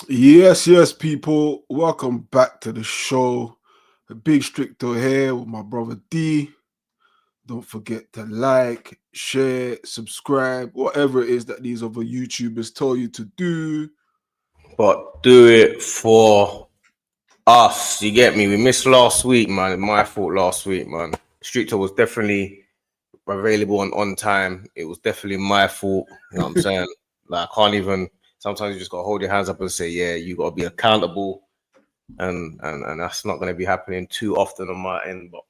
Yes, people. Welcome back to the show. The Big Stricto here with my brother D. Don't forget to like, share, subscribe, whatever it is that these other YouTubers tell you to do. But do it for us. You get me? We missed last week, man. My fault last week, man. Street was definitely available and on time. It was definitely my fault. You know what I'm saying? Like I can't even. Sometimes you just gotta hold your hands up and say, "Yeah, you gotta be accountable," and that's not gonna be happening too often on my end. But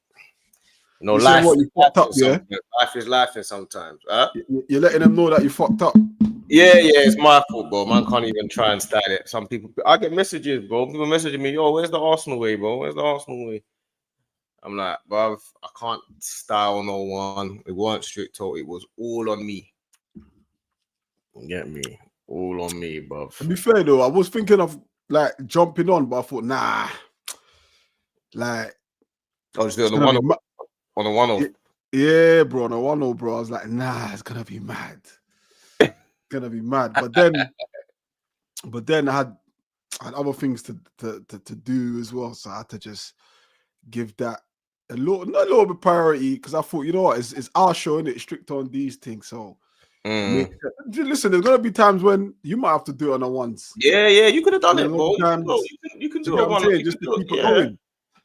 You saying life what is you fucked up, life. yeah? Sometimes life is life, and sometimes, huh? You're letting them know that you fucked up. Yeah, it's my fault, bro. Man can't even try and style it. Some people, I get messages, bro. People messaging me, yo, where's the Arsenal way, bro? Where's the Arsenal way? I'm like, bruv, I can't style no one. It weren't strict talk. It was all on me. You get me? All on me, bruv. To be fair though, I was thinking of like jumping on, but I thought, nah, like I was it's doing the gonna be on the one off. yeah, bro. No one, no, bro. I was like, nah, it's gonna be mad. It's gonna be mad. But then I had other things to do as well, so I had to just give that a little bit priority because I thought, you know what, it's our show, and it's strict on these things. So listen, there's gonna be times when you might have to do it on a once. Yeah, you could have done And it, there's gonna bro. be times, You can do you do get a what I'm one off. saying? You Just can to do it, keep it yeah. going.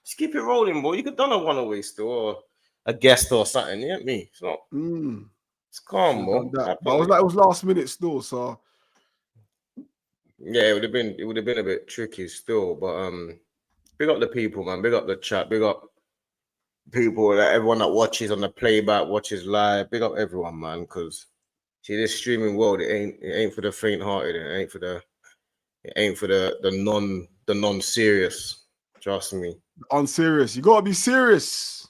Just keep it rolling, bro. You could done a one away still, or a guest or something. You get me? It's not. It's calm, Should have done bro. that. But I Happen. was like, it was last minute still, so Yeah, it would have been a bit tricky still, but big up the people, man. Big up the chat. Big up people that everyone that watches on the playback, watches live. Big up everyone, man. Because see, this streaming world, it ain't for the faint-hearted. It ain't for the non-serious. Trust me. unserious. You gotta be serious.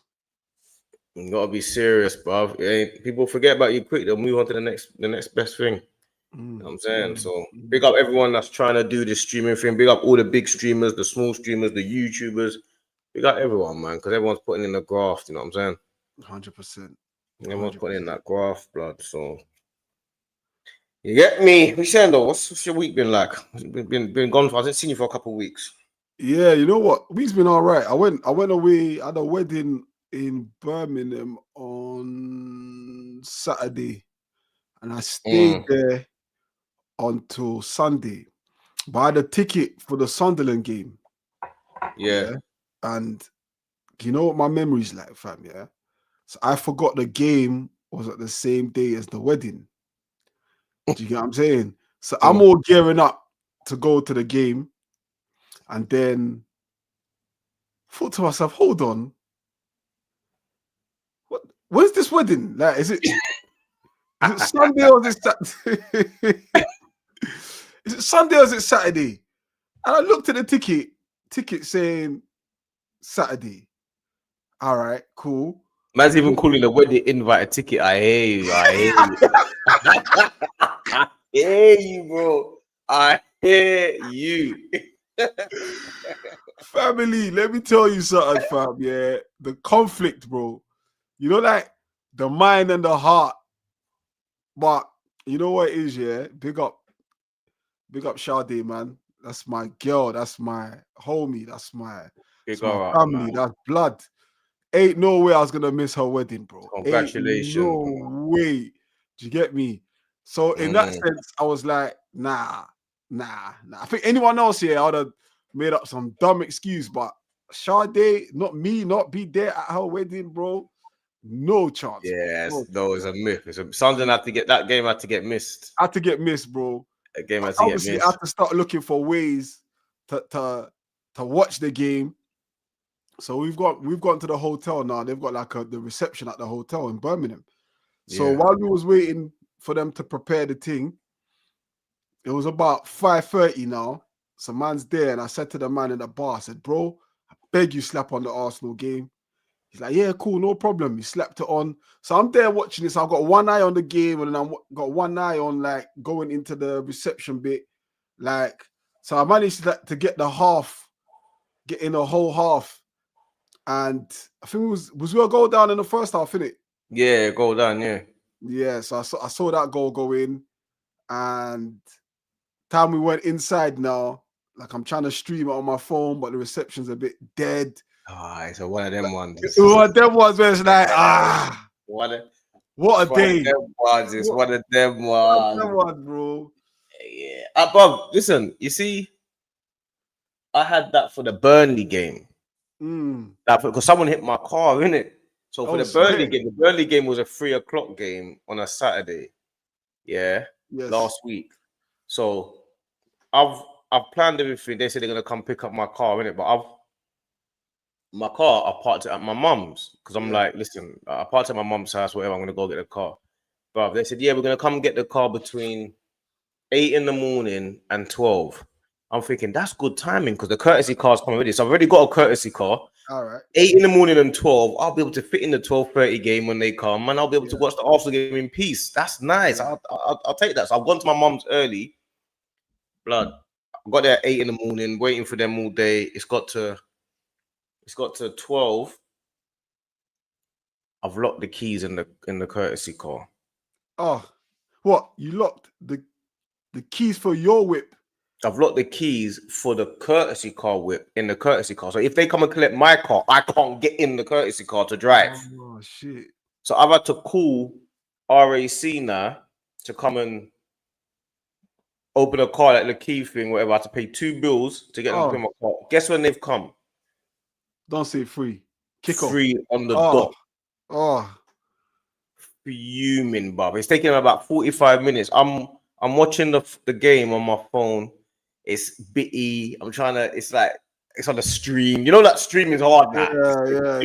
You gotta be serious, bruv. It ain't, people forget about you quick. They'll move on to the next best thing. You know what I'm saying? So big up everyone that's trying to do this streaming thing. Big up all the big streamers, the small streamers, the YouTubers. Big up everyone, man, because everyone's putting in the graft. You know what I'm saying? 100%. Everyone's 100%. putting in that graft, blood. So you get me? What you saying though? What's your week been like? Been gone for? I haven't seen you for a couple of weeks. Yeah, you know what? Week's been all right. I went away, I had a wedding in Birmingham on Saturday, and I stayed there until Sunday. But I had a ticket for the Sunderland game. Yeah. And you know what my memory's like, fam? Yeah. So I forgot the game was at the same day as the wedding. Do you get what I'm saying? So I'm all gearing up to go to the game, and then thought to myself, hold on, where's this wedding? Like, is it Sunday or is it Saturday? Is it Sunday or is it Saturday? And I looked at the ticket saying Saturday. All right, cool. Man's even calling the wedding invite a ticket. I hear you. I hear you. I hear you, bro. I hear you. Family, let me tell you something, fam. Yeah, the conflict, bro. You know, like the mind and the heart. But you know what it is, yeah? Big up Sade, man. That's my girl. That's my homie. That's my family. Man. That's blood. Ain't no way I was gonna miss her wedding, bro. Ain't Congratulations, no man. way. Do you get me? So in that sense, I was like, nah. I think anyone else here, I would have made up some dumb excuse, but Sade, not me, not be there at her wedding, bro. No chance. Yes, no, it's a myth. Something had to get that game had to get missed. Had to get missed, bro. A game had to Obviously, get I missed. had to start looking for ways to watch the game. So we've gone to the hotel now. They've got like the reception at the hotel in Birmingham. So while we was waiting for them to prepare the thing, it was about 5:30 now. So man's there, and I said to the man in the bar, I said, bro, I beg you slap on the Arsenal game. He's like, yeah, cool, no problem. He slapped it on. So I'm there watching this. I've got one eye on the game, and then I've got one eye on like going into the reception bit. Like, so I managed to get the half, get in a whole half. And I think was we a goal down in the first half, innit? Yeah, goal down, yeah. Yeah, so I saw that goal go in, and time we went inside now, like I'm trying to stream it on my phone, but the reception's a bit dead. It's one of them ones. One of them ones where it's like, what a day. It's one of them ones. One of them ones, bro. Yeah. Bro, listen, you see, I had that for the Burnley game. Because someone hit my car, innit? So for the Burnley game was a 3:00 game on a Saturday. Yeah. Yes. Last week. So I've planned everything. They said they're gonna come pick up my car, innit? But I parked it at my mum's because I'm like, listen, I parked at my mum's house, whatever. I'm gonna go get a car. But they said, yeah, we're gonna come get the car between 8 in the morning and 12. I'm thinking that's good timing because the courtesy car's coming with it. So I've already got a courtesy car. All right. 8 in the morning and 12. I'll be able to fit in the 12:30 game when they come, and I'll be able to watch the Arsenal game in peace. That's nice. I'll take that. So I've gone to my mum's early. Blood. I got there at 8 in the morning, waiting for them all day. It's got to 12. I've locked the keys in the courtesy car. Oh, what? You locked the keys for your whip? I've locked the keys for the courtesy car whip in the courtesy car. So if they come and collect my car, I can't get in the courtesy car to drive. Oh shit! So I've had to call RAC now to come and open a car, like the key thing, whatever. I had to pay 2 bills to get them to put my car. Guess when they've come? Don't say free. Kick off. Free on the dot. Oh. Fuming, Bob. It's taking about 45 minutes. I'm watching the game on my phone. It's bitty. It's like it's on the stream. You know that stream is hard now.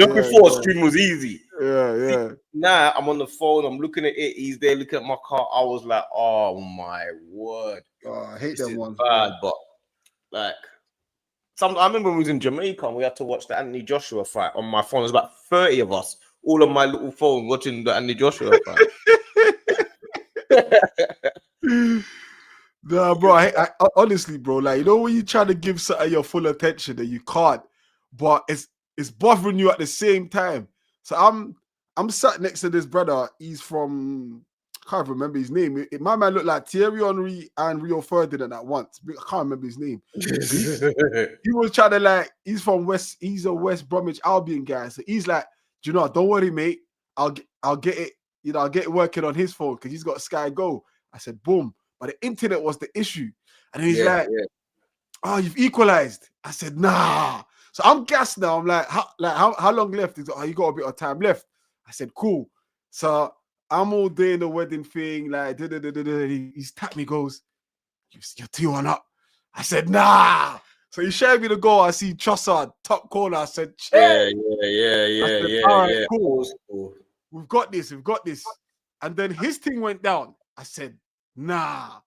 Before stream was easy. Yeah. Now I'm on the phone. I'm looking at it. He's there looking at my car. I was like, oh my word. Oh, I hate them ones. Bad, but like I remember when we was in Jamaica and we had to watch the Anthony Joshua fight on my phone. There's about 30 of us, all on my little phone, watching the Anthony Joshua fight. Nah, bro. I honestly, bro, like, you know when you try to give something your full attention and you can't, but it's bothering you at the same time. So I'm sat next to this brother. He's from, I can't remember his name. My man looked like Thierry Henry and Rio Ferdinand at once. I can't remember his name. He was trying to he's from West. He's a West Bromwich Albion guy. So he's like, do you know what? Don't worry, mate. I'll get it. You know, I'll get it working on his phone because he's got Sky Go. I said, boom. But the internet was the issue. And he's oh, you've equalized. I said, nah. So I'm gassed now. I'm like, how long left? He's like, oh, you got a bit of time left. I said, cool. So I'm all doing the wedding thing. Like, he's tapped me, goes, you're 2-1 up. I said, nah. So he showed me the goal. I see Trossard, top corner. I said, yeah. All right, cool. We've got this. And then his thing went down. I said, nah.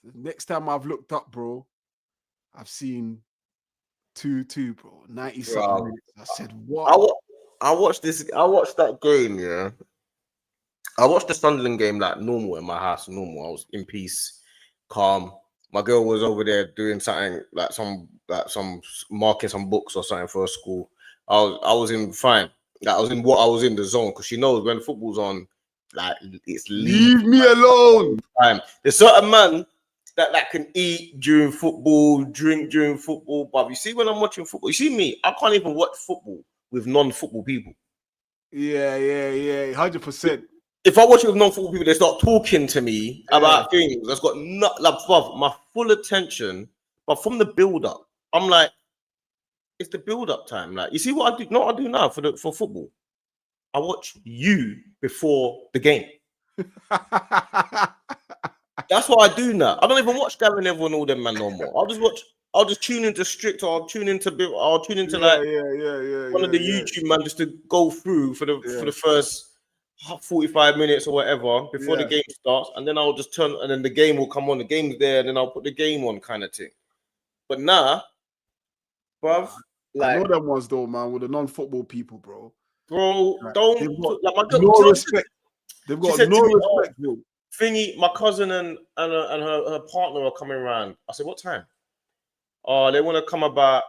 The next time I've looked up, bro, I've seen 2-2, bro. 90-something minutes. I said, what? I watched that game, yeah. I watched the Sunderland game like normal in my house, normal. I was in peace, calm. My girl was over there doing something like some marking some books or something for her school. I was in fine. Like, I was in the zone because she knows when football's on, like it's leave me alone. Time. There's certain man that can eat during football, drink during football. But you see, when I'm watching football, you see me, I can't even watch football with non-football people. Yeah, 100%. If I watch it with non-football people, they start talking to me about things that's got my full attention. But from the build-up, I'm like, it's the build-up time. Like, you see what I do? Not what I do now for football. I watch you before the game. That's what I do now. I don't even watch Gary Neville and all them man no more. I'll just tune into Strict, or I'll tune into one of the YouTube man just to go through for the first 45 minutes or whatever before the game starts, and then I'll just turn, and then the game will come on. The game's there, and then I'll put the game on, kind of thing. But nah, bruv, I know them ones though, man, with the non-football people, bro. Like, don't like my girl, no respect. They've got no respect, bro. Thingy, my cousin and her partner are coming around. I said, what time? Oh, they want to come about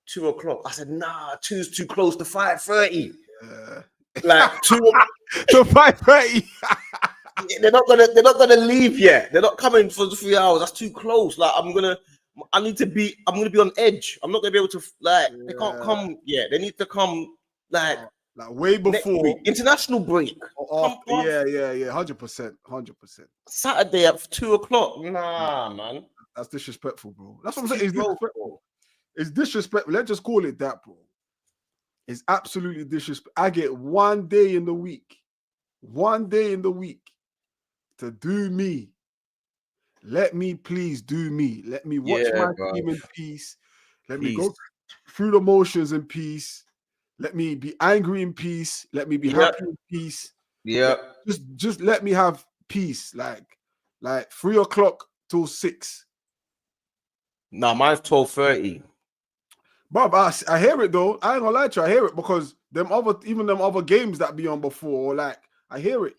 2 o'clock. I said, nah, 2's too close to 5:30. Like 2 to 5:30. They're not gonna leave yet. They're not coming for 3 hours. That's too close. Like I'm gonna I'm going to be on edge. I'm not going to be able to, like, they can't come. Yeah, they need to come, like way before. International break. Yeah, 100%. Saturday at 2 o'clock. Nah, man. That's disrespectful, bro. That's what I'm saying. It's disrespectful. It's disrespectful. Let's just call it that, bro. It's absolutely disrespectful. I get 1 day in the week to do me. Let me please do me. Let me watch my team in peace. Let me go through the motions in peace. Let me be angry in peace. Let me be happy in peace. Yeah. Just let me have peace. Like 3 o'clock till 6. Nah, mine's 12:30. But I hear it though. I ain't gonna lie to you. I hear it because them other games that be on before, like I hear it.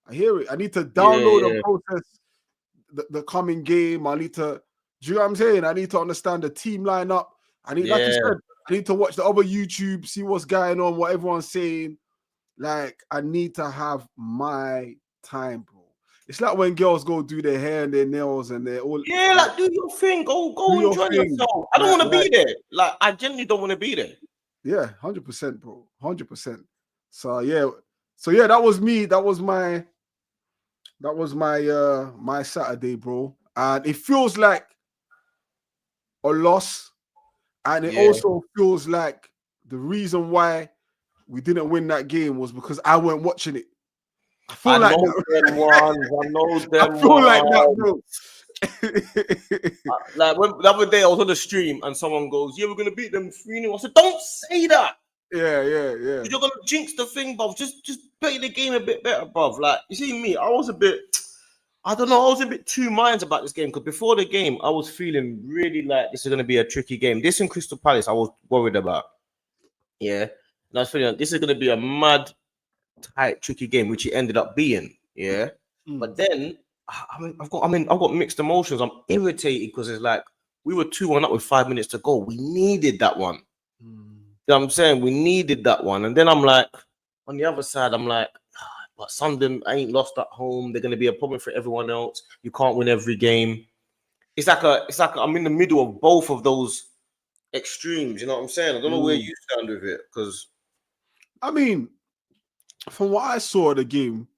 I need to download and process the coming game. I need to, do you know what I'm saying? I need to understand the team lineup. Like you said, I need to watch the other YouTube, see what's going on, what everyone's saying. Like, I need to have my time, bro. It's like when girls go do their hair and their nails and they're all like do your thing. Go enjoy yourself. I don't want to be there. Like, I genuinely don't want to be there. Yeah, 100%, bro. 100%. So that was me. That was my my Saturday, bro. And it feels like a loss. And it also feels like the reason why we didn't win that game was because I weren't watching it. I feel like them ones. I know them. I feel like that, bro. Like when the other day I was on the stream and someone goes, "Yeah, we're gonna beat them 3-0." I said, "Don't say that." Yeah. You're gonna jinx the thing, bruv. Just play the game a bit better, bruv. Like, you see me, I was a bit two minds about this game because before the game, I was feeling really like this is gonna be a tricky game. This in Crystal Palace, I was worried about. Yeah, and I was feeling like this is gonna be a mad, tight, tricky game, which it ended up being. Yeah, but then I've got mixed emotions. I'm irritated because it's like we were 2-1 up with 5 minutes to go. We needed that one. You know what I'm saying? We needed that one. And then I'm like, on the other side, I'm like, but Sunderland ain't lost at home. They're going to be a problem for everyone else. You can't win every game. It's like I'm in the middle of both of those extremes. You know what I'm saying? I don't know where you stand with it. Because, I mean, from what I saw of the game,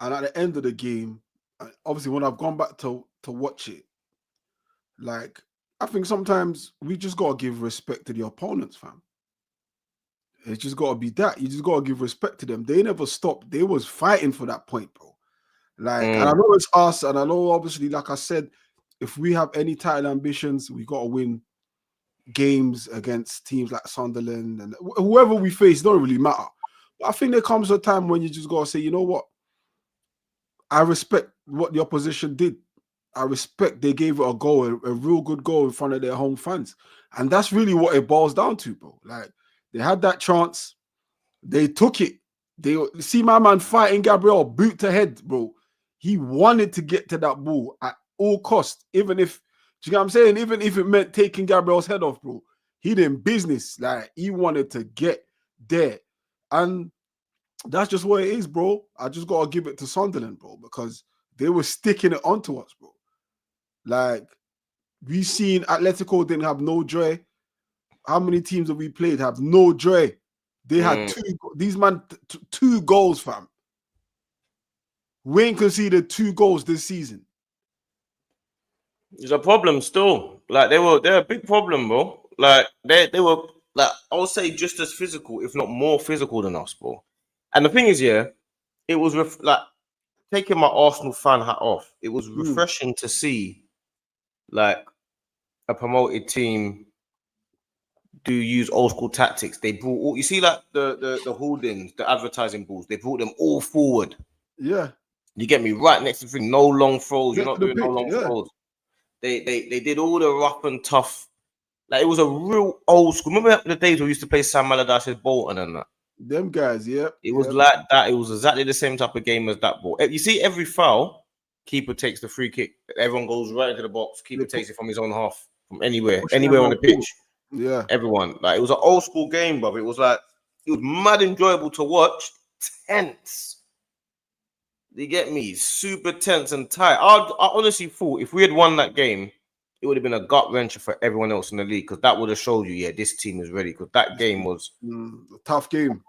and at the end of the game, obviously when I've gone back to watch it, like, I think sometimes we just got to give respect to the opponents, fam. It's just got to be that. You just got to give respect to them. They never stopped. They was fighting for that point, bro. Like, and I know it's us, and I know, obviously, like I said, if we have any title ambitions, we got to win games against teams like Sunderland and whoever we face. It don't really matter. But I think there comes a time when you just got to say, you know what? I respect what the opposition did. I respect they gave it a goal, a real good goal in front of their home fans. And that's really what it boils down to, bro. Like, they had that chance. They took it. They see my man fighting Gabriel boot to head, bro. He wanted to get to that ball at all costs, even if, do you know what I'm saying? Even if it meant taking Gabriel's head off, bro. He didn't business. Like, he wanted to get there. And that's just what it is, bro. I just got to give it to Sunderland, bro, because they were sticking it onto us, bro. Like, we seen Atletico didn't have no joy. How many teams have we played have no joy? They had two goals, fam. We ain't conceded 2 goals this season. there's a problem still. Like, they're a big problem, bro. Like, they were, like, I would say just as physical, if not more physical than us, bro. And the thing is, it was like taking my Arsenal fan hat off. It was refreshing to see, like, a promoted team do use old school tactics. They brought all, you see, like the holdings, the advertising balls, they brought them all forward. Yeah. You get me? Right next to the thing, no long throws. You're not doing no long throws. They did all the rough and tough. Like, it was a real old school. Remember the days we used to play Sam Allardyce's Bolton and that? Them guys, yeah. It was like that. It was exactly the same type of game as that ball. You see, every foul, keeper takes the free kick. Everyone goes right into the box. Keeper takes it from his own half, from anywhere on the pitch. Yeah. Everyone. Like, it was an old school game, bro. It was like, it was mad enjoyable to watch. Tense. You get me? Super tense and tight. I honestly thought if we had won that game, it would have been a gut wrencher for everyone else in the league, because that would have showed you, yeah, this team is ready. Because that game was a tough game.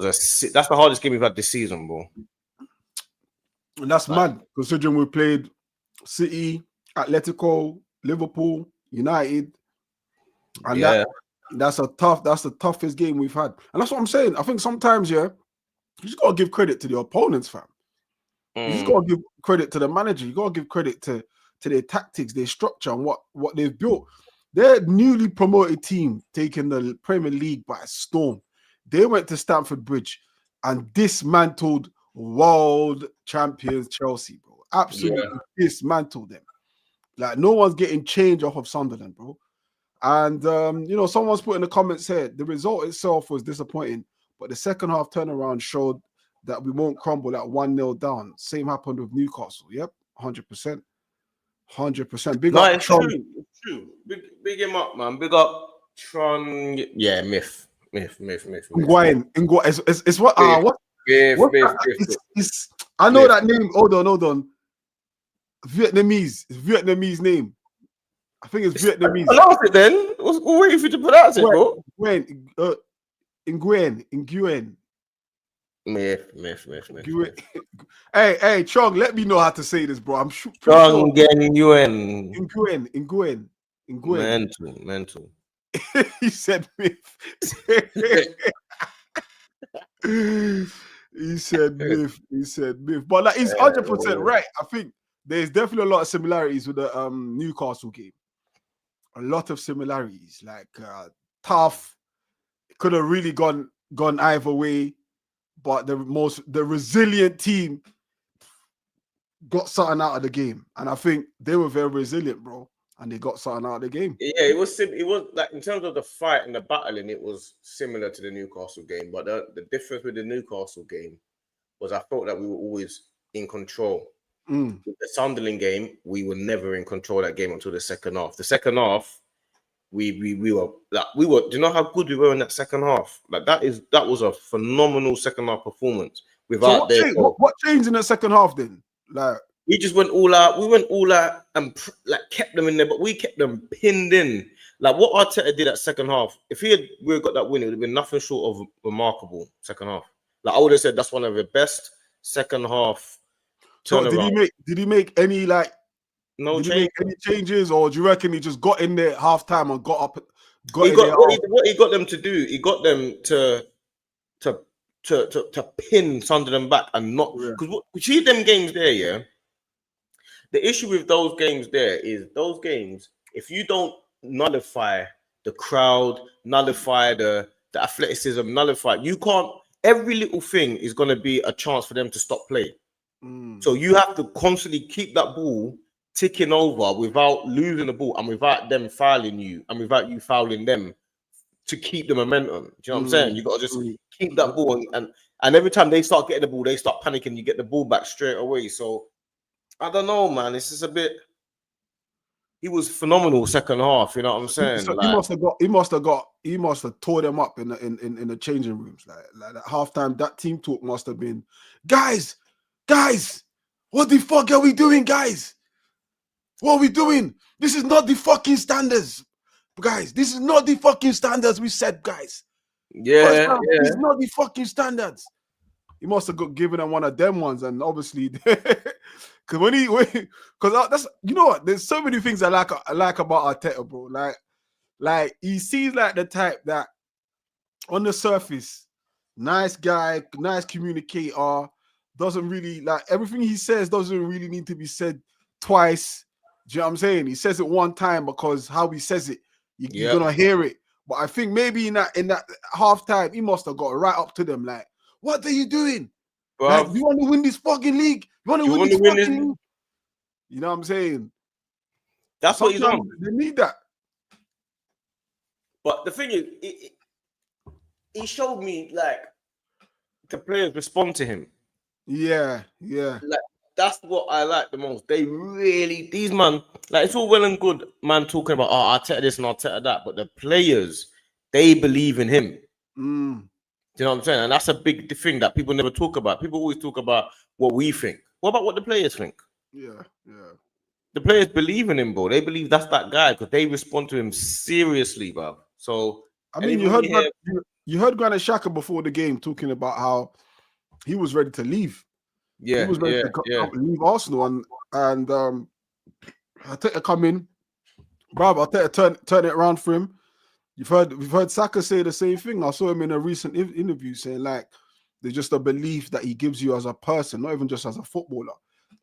That's the hardest game we've had this season, bro. And that's mad, considering we played City, Atletico, Liverpool, United, and that's the toughest game we've had. And that's what I'm saying. I think sometimes, you just gotta give credit to the opponents, fam. You just gotta give credit to the manager. You gotta give credit to their tactics, their structure, and what they've built. They're newly promoted team taking the Premier League by storm. They went to Stamford Bridge and dismantled world champions Chelsea, bro. Absolutely dismantled them. Like, no one's getting change off of Sunderland, bro. And someone's put in the comments here, the result itself was disappointing, but the second half turnaround showed that we won't crumble at 1-0 down. Same happened with Newcastle. Yep, 100%. 100%. Big up, it's true. It's true. Big him up, man. Big up Tron. Yeah, myth. Nguyen. It's what? Myth. I know that name. Hold on. Vietnamese. It's Vietnamese name. I think it's Vietnamese. Pronounce it then. We're waiting for you to pronounce it, bro. Nguyen. Myth. Hey, Chong, let me know how to say this, bro. I'm sure. Nguyen. Mental. He said myth. He said myth. But like, he's 100% right. I think there's definitely a lot of similarities with the Newcastle game. A lot of similarities. Like tough. Could have really gone either way. But the resilient team got something out of the game. And I think they were very resilient, bro. And they got something out of the game. Yeah, it was like, in terms of the fight and the battling, it was similar to the Newcastle game. But the difference with the Newcastle game was I felt that we were always in control. With the Sunderland game, we were never in control of that game until the second half. The second half, we were. Do you know how good we were in that second half? Like, that was a phenomenal second half performance. Without what changed in the second half then? Like, we just went all out. We went all out and kept them in there, but we kept them pinned in. Like, what Arteta did that second half, if we had got that win, it would have been nothing short of remarkable second half. Like, I would have said that's one of the best second half turnaround. Did he make any any changes, or do you reckon he just got in there at halftime and got up? What he got them to do, he got them to pin Sunderland back and not, because we see them games there, yeah. The issue with those games there is those games, if you don't nullify the crowd, nullify the athleticism, nullify, you can't, every little thing is going to be a chance for them to stop play. So you have to constantly keep that ball ticking over without losing the ball and without them fouling you and without you fouling them, to keep the momentum. Do you know what I'm saying? You got to just keep that ball, and every time they start getting the ball, they start panicking, you get the ball back straight away. So I don't know, man. It's just a bit. He was phenomenal second half. You know what I'm saying? So he must have tore them up in the changing rooms. Like at halftime, that team talk must have been, guys, what the fuck are we doing, guys? What are we doing? This is not the fucking standards, guys. This is not the fucking standards we set, guys. This is not the fucking standards. He must have given them one of them ones, and obviously, because that's, you know what? There's so many things I like about Arteta, bro. Like he seems like the type that, on the surface, nice guy, nice communicator, doesn't really, like, everything he says doesn't really need to be said twice. Do you know what I'm saying? He says it one time because how he says it, you're gonna hear it. But I think maybe in that halftime, he must have got right up to them, like, what are you doing? Like, you want to win this fucking league? You want to win this fucking league? You know what I'm saying? That's what he's on. They need that. But the thing is, he showed me, like, the players respond to him. Yeah. Like, that's what I like the most. They really, these man, like, it's all well and good, man, talking about, Arteta this and Arteta that, but the players, they believe in him. Do you know what I'm saying? And that's a big thing that people never talk about. People always talk about what we think. What about what the players think? Yeah. the players believe in him, bro. They believe that's that guy because they respond to him seriously, bro. So I mean, you heard Granit Xhaka before the game talking about how he was ready to leave. Yeah, he was ready to leave Arsenal, and Arteta come in, bro. Arteta turn it around for him. We've heard Saka say the same thing. I saw him in a recent interview saying like there's just a belief that he gives you as a person, not even just as a footballer.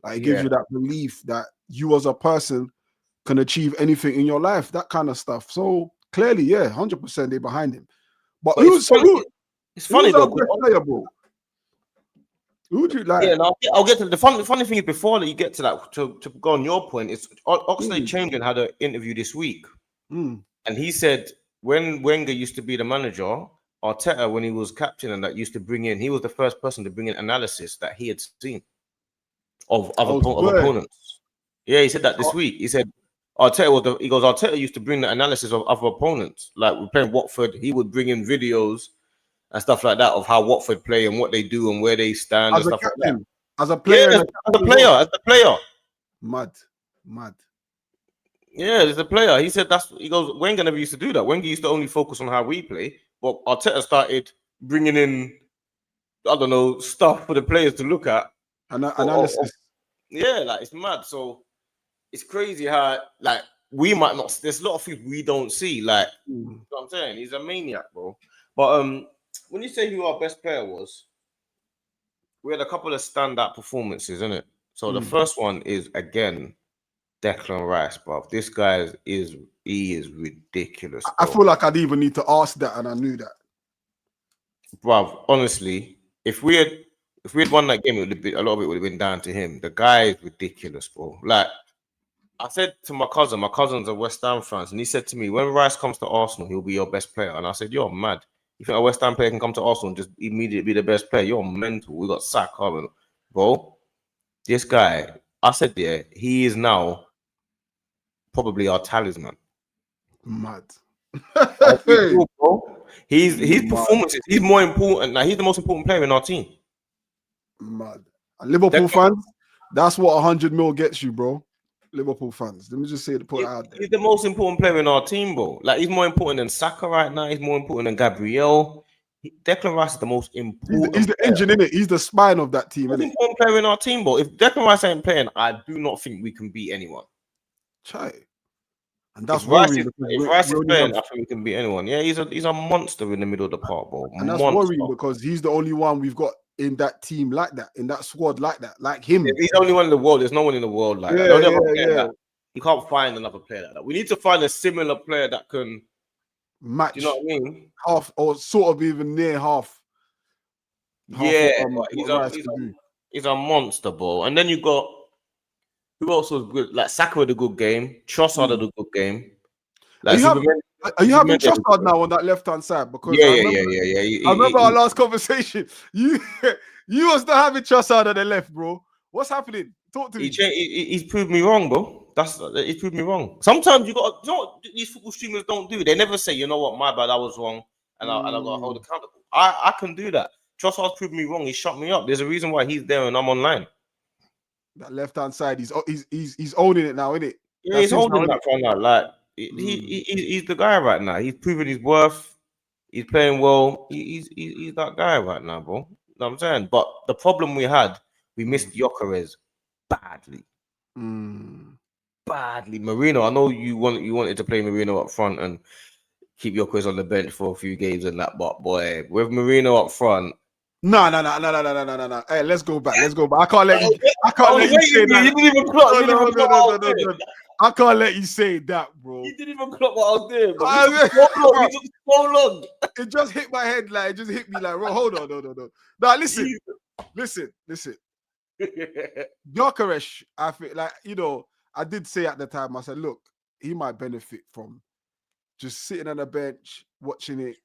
Like he gives you that belief that you as a person can achieve anything in your life, that kind of stuff. So clearly, yeah, 100% they're behind him. But it's funny though. Best player, bro? Who would you like? Yeah, no, I'll get to the funny thing is before that you get to that to go on your point. It's Oxlade-Chamberlain had an interview this week, and he said when Wenger used to be the manager, Arteta when he was captain and that used to bring in, he was the first person to bring in analysis that he had seen of opponents. Yeah, he said that this week. He said Arteta used to bring the analysis of other opponents. Like we're playing Watford, he would bring in videos and stuff like that of how Watford play and what they do and where they stand as and a stuff captain, like that. As a player, as a player. Mad. Yeah, as a player. He said Wenger never used to do that. Wenger used to only focus on how we play, but Arteta started bringing in, I don't know, stuff for the players to look at. Analysis. Yeah, like it's mad. So it's crazy how like we might not. There's a lot of things we don't see. Like you know what I'm saying, he's a maniac, bro. But when you say who our best player was, we had a couple of standout performances, isn't it? So the first one is again Declan Rice, bro. This guy is ridiculous. Bro. I feel like I didn't even need to ask that, and I knew that, bro. Honestly, if we had won that game, a lot of it would have been down to him. The guy is ridiculous, bro. Like I said to my cousin's a West Ham fan, and he said to me, when Rice comes to Arsenal, he'll be your best player. And I said, you're mad. You think a West Ham player can come to Arsenal and just immediately be the best player? You're mental. We got Saka, bro. This guy, I said, yeah, he is now probably our talisman. Mad. His performances, he's more important. Now he's the most important player in our team. Mad. And Liverpool fans, that's what 100 mil gets you, bro. Liverpool fans. Let me just say it out there. He's the most important player in our team, bro. Like he's more important than Saka right now. He's more important than Gabriel. Declan Rice is the most important. He's the engine in it. He's the spine of that team. He's the important player in our team, bro. If Declan Rice ain't playing, I do not think we can beat anyone. Chai. And that's worrying. If Rice is playing, I think we can beat anyone. Yeah, he's a monster in the middle of the park, bro. And that's worrying because he's the only one we've got in that team like that, in that squad like that, like him. Yeah, he's the only one in the world. There's no one in the world like that. You can't find another player like that. We need to find a similar player that can match. You know what I mean? Half or sort of even near half. He's a monster, bro. And then you got who else was good? Like Saka had a good game. Trossard had a good game. Like, are you having Trossard now on that left hand side? Because I remember our last conversation. You was not having Trossard on the left, bro. What's happening? Talk to me. He's proved me wrong, bro. He's proved me wrong. Sometimes you know what these football streamers don't do? They never say, you know what, my bad, I was wrong, and I got to hold accountable. I can do that. Trossard's proved me wrong. He shut me up. There's a reason why he's there and I'm online. That left hand side, he's owning it now, isn't it? Yeah, he's holding that for now. Like he's the guy right now. He's proven his worth. He's playing well. He's that guy right now, bro. You know what I'm saying? But the problem we missed Gyökeres badly. Badly. Marino, I know you wanted to play Marino up front and keep Gyökeres on the bench for a few games and that, but boy, with Marino up front. No. Hey, let's go back. I can't let you say that. You didn't even clock. No. I can't let you say that, bro. You didn't even clock what I was doing, bro. It took so long. It just hit my head like, it just hit me like, bro, hold on. No. Now, listen. Gyökeres, I feel like, I did say at the time, I said, look, he might benefit from just sitting on the bench, watching it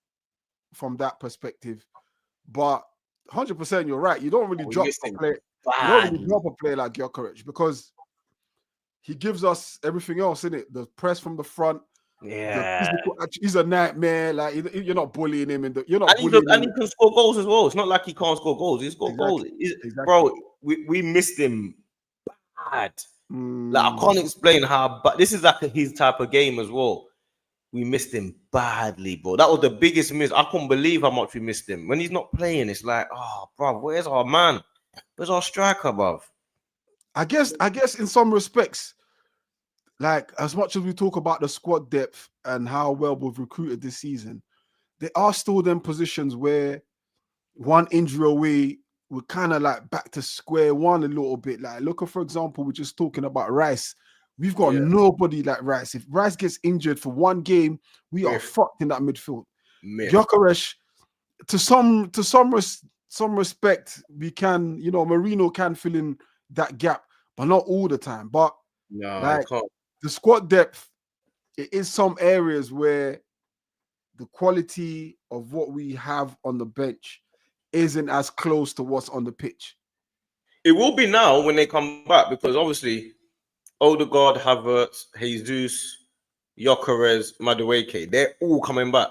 from that perspective. But 100%, you're right. You don't really drop a player. You don't really drop a player like Gyökeres because he gives us everything else, innit? The press from the front. Yeah, he's a nightmare. Like you're not bullying him, and he can score goals as well. It's not like he can't score goals. He scored goals. Bro, we missed him bad. Like I can't explain how, but this is like his type of game as well. We missed him badly, bro. That was the biggest miss. I couldn't believe how much we missed him. When he's not playing, it's like, oh, bro, where's our man? Where's our striker, bro? I guess in some respects, like as much as we talk about the squad depth and how well we've recruited this season, there are still them positions where one injury away, we're kind of like back to square one a little bit. Like, look at, for example, we're just talking about Rice. We've got nobody like Rice. If Rice gets injured for one game, we are fucked in that midfield. Gyökeres, to some respect, we can, you know, Marino can fill in that gap, but not all the time. But like the squad depth, it is some areas where the quality of what we have on the bench isn't as close to what's on the pitch. It will be now when they come back, because obviously Odegaard, Havertz, Jesus, Gyökeres, Madueke, they're all coming back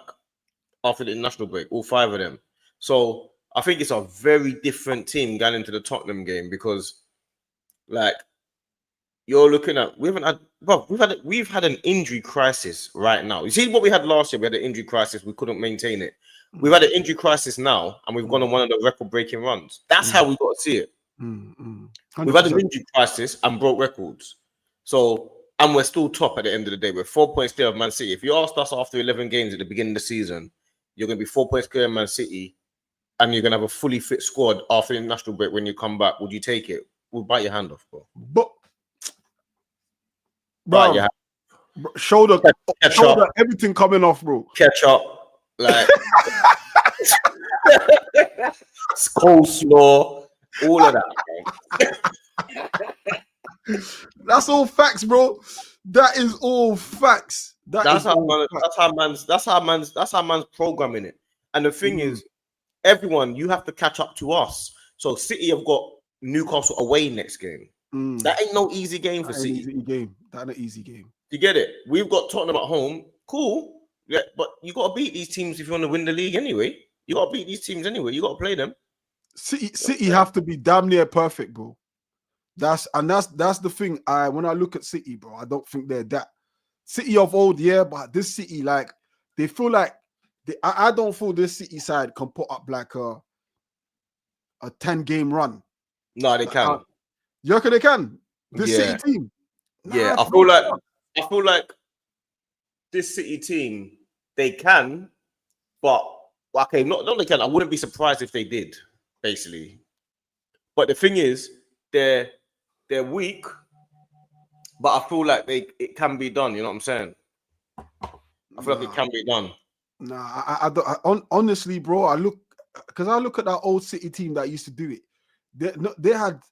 after the international break, all 5 of them. So I think it's a very different team going into the Tottenham game, because like you're looking at, we've had an injury crisis right now. You see what we had last year? We had an injury crisis. We couldn't maintain it. We've had an injury crisis now, and we've gone on one of the record-breaking runs. That's how we got to see it. We've had an injury crisis and broke records. So, and we're still top at the end of the day. We're 4 points clear of Man City. If you asked us after 11 games at the beginning of the season, you're going to be 4 points clear of Man City, and you're going to have a fully fit squad after the international break when you come back. Would you take it? We'll bite your hand off, bro. Bro, shoulder, everything coming off, bro. Catch up, like coleslaw, all of that. That's all facts, bro. That is all facts. That's how man's programming it. And the thing is, everyone, you have to catch up to us. So City have got Newcastle away next game. That ain't no easy game for City. That's an easy game. You get it? We've got Tottenham at home. Cool. Yeah, but you got to beat these teams if you want to win the league anyway. You got to beat these teams anyway. You got to play them. City have to be damn near perfect, bro. That's the thing. When I look at City, bro, I don't think they're that. City of old, yeah, but this City, like, they feel like I don't feel this City side can put up like a 10-game run. No, they can. You reckon they can? This City team. Yeah, I feel like this City team, they can, but okay, not they can. I wouldn't be surprised if they did, basically. But the thing is, they're weak, but I feel like it can be done. You know what I'm saying? I feel like it can be done. Nah, I honestly, bro, I look at that old City team that used to do it. They had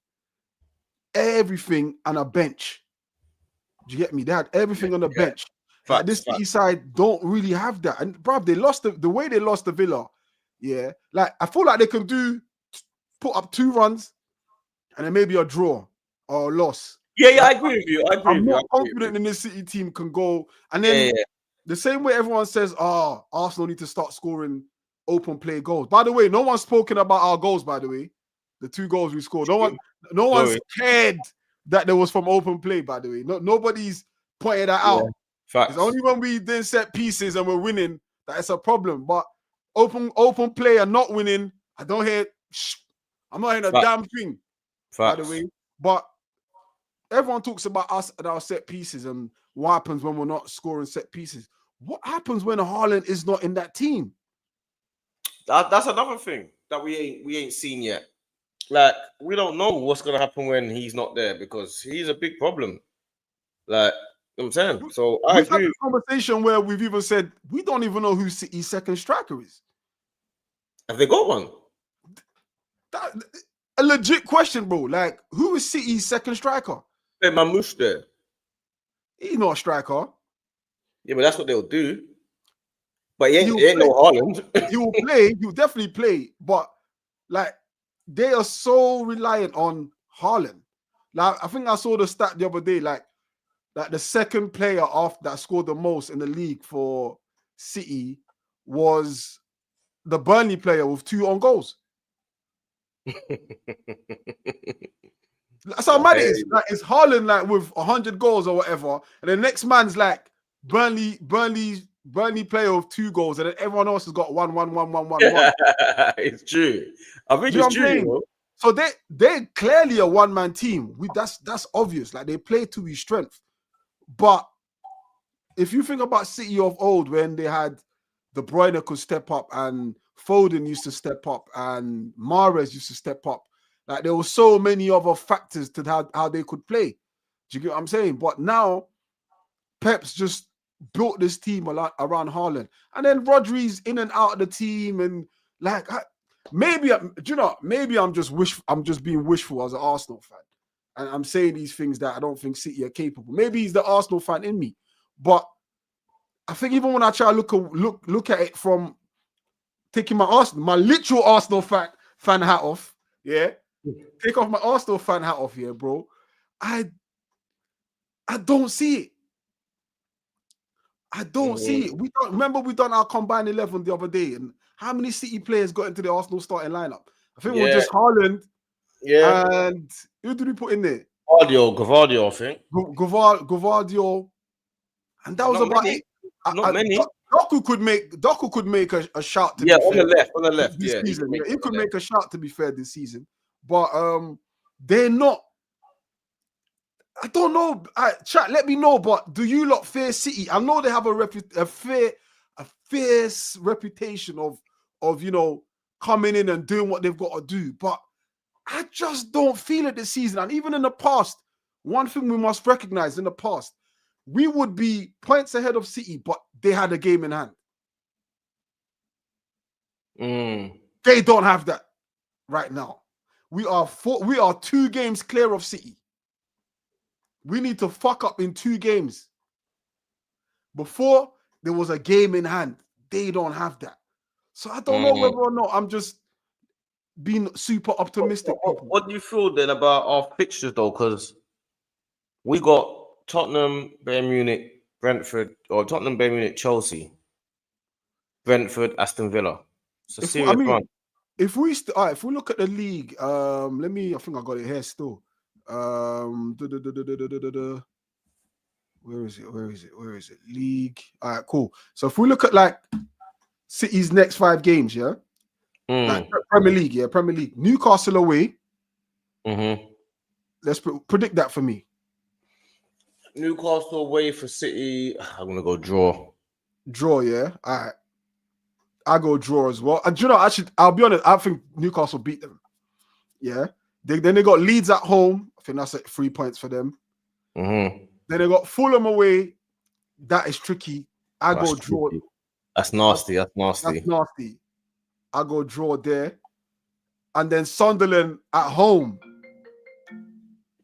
everything on a bench. Do you get me? They had everything on the bench. Like this City side don't really have that. And bro, they lost the way they lost the Villa. Yeah, like I feel like they can put up 2 runs and then maybe a draw or a loss. Yeah, I agree with you. I'm not confident in this City team can go. And then the same way everyone says, Arsenal need to start scoring open play goals. By the way, no one's spoken about our goals, by the way. The 2 goals we scored. No one's cared that there was from open play, by the way. Nobody's pointed that out. Facts. It's only when we then set pieces and we're winning that it's a problem. But open play and not winning, I don't hear. I'm not hearing a damn thing. By the way, but everyone talks about us and our set pieces and what happens when we're not scoring set pieces. What happens when Haaland is not in that team? That's another thing that we ain't seen yet. Like, we don't know what's gonna happen when he's not there, because he's a big problem. Like, you know what I'm saying? So I agree. Had a conversation where we've even said we don't even know who City's second striker is. Have they got one? A legit question, bro. Like, who is City's second striker? Hey, Mamouche there. He's not a striker. Yeah, but that's what they'll do. But he ain't no Haaland. He will play. He will definitely play. But like, they are so reliant on Haaland. Like, I think I saw the stat the other day. Like the second player that scored the most in the league for City was the Burnley player with 2 own goals. That's how mad it is. Like it's Haaland like with 100 goals or whatever, and the next man's like Burnley player with 2 goals, and then everyone else has got 1. It's true. I think Do you know it's what I'm true. You saying? know? So they're clearly a one-man team. That's obvious. Like they play to his strength. But if you think about City of old, when they had De Bruyne could step up, and Foden used to step up, and Mahrez used to step up, like there were so many other factors to how they could play. Do you get what I'm saying? But now Pep's just built this team a lot around Haaland, and then Rodri's in and out of the team, and like maybe I'm just being wishful as an Arsenal fan, and I'm saying these things that I don't think City are capable. Maybe he's the Arsenal fan in me, but I think even when I try to look at it from taking my literal Arsenal fan hat off, yeah, take off my Arsenal fan hat off here, bro. I don't see it. I don't see it. We done our combined 11 the other day, and how many City players got into the Arsenal starting lineup? I think it was just Haaland. Yeah. And who did we put in there? Gvardiol, I think. Gvardiol. And that was about it. Not many. Doku could make a shot to be on fair. On the left. This season. He could make a shot to be fair this season. But they're not. I don't know. Chat, let me know. But do you lot fear City? I know they have a fierce reputation of coming in and doing what they've got to do. But I just don't feel it this season. And even in the past, one thing we must recognize in the past, we would be points ahead of City, but they had a game in hand. They don't have that right now. We are 2 games clear of City. We need to fuck up in 2 games. Before, there was a game in hand. They don't have that. So I don't know whether or not I'm just being super optimistic. What do you feel then about our fixtures though? Because we got Tottenham, Bayern Munich, Brentford, or Tottenham, Bayern Munich, Chelsea, Brentford, Aston Villa. It's a serious run. If we look at the league, I think I got it here still. Where is it? League. All right, cool. So if we look at like City's next 5 games, yeah, like Premier League, Newcastle away. Let's predict that for me. Newcastle away for City. I'm gonna go draw. Draw, yeah. All right. I go draw as well. And actually, I'll be honest. I think Newcastle beat them. Yeah. Then they got Leeds at home. I think that's like 3 points for them. Then they got Fulham away. That is tricky. I go draw. That's nasty. That's nasty. I go draw there. And then Sunderland at home.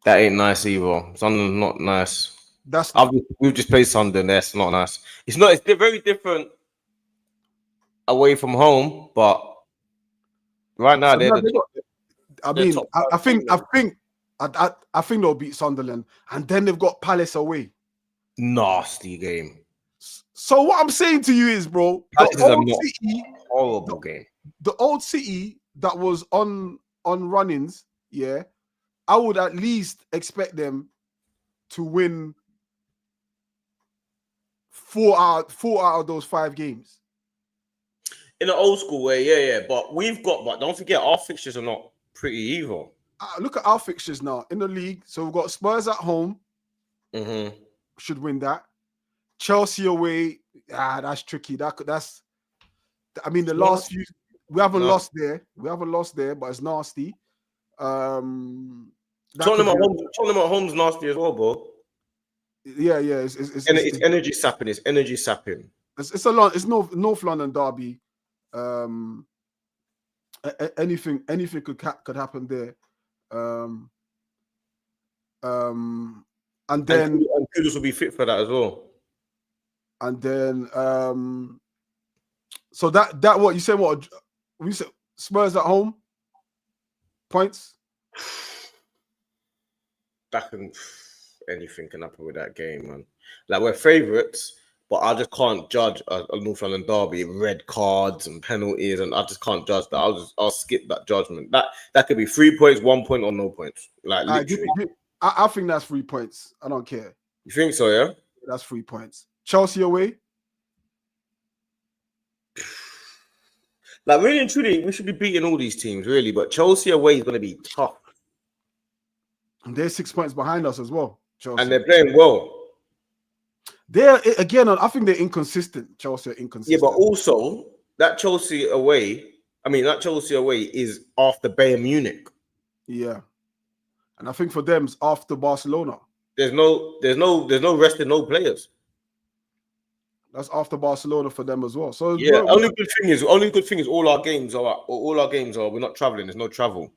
That ain't nice either. Sunderland's not nice. We've just played Sunderland. That's not nice. It's very different away from home, but right now I think they'll beat Sunderland, and then they've got Palace away. Nasty game. So what I'm saying to you is, bro, horrible game. The old City that was on run-ins, yeah, I would at least expect them to win 4 out of those 5 games. In the old school way, yeah. But don't forget, our fixtures are not pretty either. Look at our fixtures now in the league. So we've got Spurs at home. Should win that. Chelsea away. That's tricky. That's. I mean, the last few we haven't lost there. But it's nasty. Tottenham at home's nasty as well, bro. Yeah. It's energy sapping. It's energy sapping. It's a lot. It's North London derby. Anything could happen there. And then Kudus will be fit for that as well. And then so that what you said? What we said? Spurs at home. Points. Anything can happen with that game, man. Like we're favourites, but I just can't judge a North London derby, red cards and penalties, and I just can't judge that. I'll skip that judgment. That could be 3 points, 1 point, or no points. Like literally. I think that's 3 points. I don't care. You think so? Yeah. That's 3 points. Chelsea away. Like really and truly, we should be beating all these teams, really. But Chelsea away is going to be tough. And they're 6 points behind us as well. Chelsea. And they're playing well. They're again. I think they're inconsistent. Chelsea are inconsistent. Yeah, but also that Chelsea away is after Bayern Munich. Yeah, and I think for them it's after Barcelona. There's no resting no players. That's after Barcelona for them as well. So yeah, only good thing is all our games are we're not traveling. There's no travel.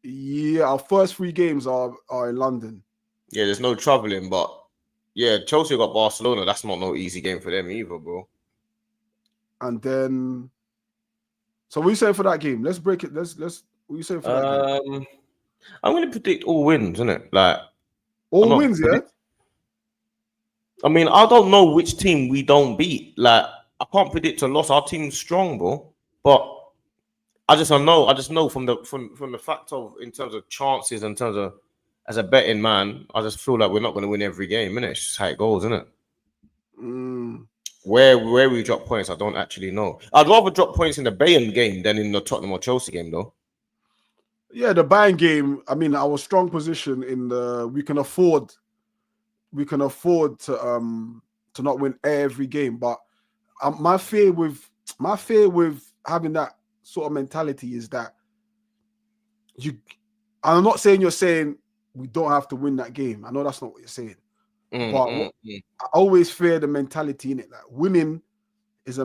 Yeah, our first 3 games are in London. Yeah, there's no traveling, but yeah, Chelsea got Barcelona. That's not no easy game for them either, bro. And then, so what are you saying for that game? Let's break it. Let's. What are you saying for that game? I'm going to predict all wins, isn't it? Like all wins, yeah. I mean, I don't know which team we don't beat. Like, I can't predict a loss. Our team's strong, bro. But I just know from the fact of in terms of chances, in terms of as a betting man, I just feel like we're not going to win every game, innit? It's just how it goes, isn't it? Where we drop points, I don't actually know. I'd rather drop points in the Bayern game than in the Tottenham or Chelsea game, though. Yeah, the Bayern game. I mean, our strong position in the we can afford to not win every game. But my fear with having that sort of mentality is that I'm not saying you're saying we don't have to win that game. I know that's not what you're saying. I always fear the mentality in it. Like winning is a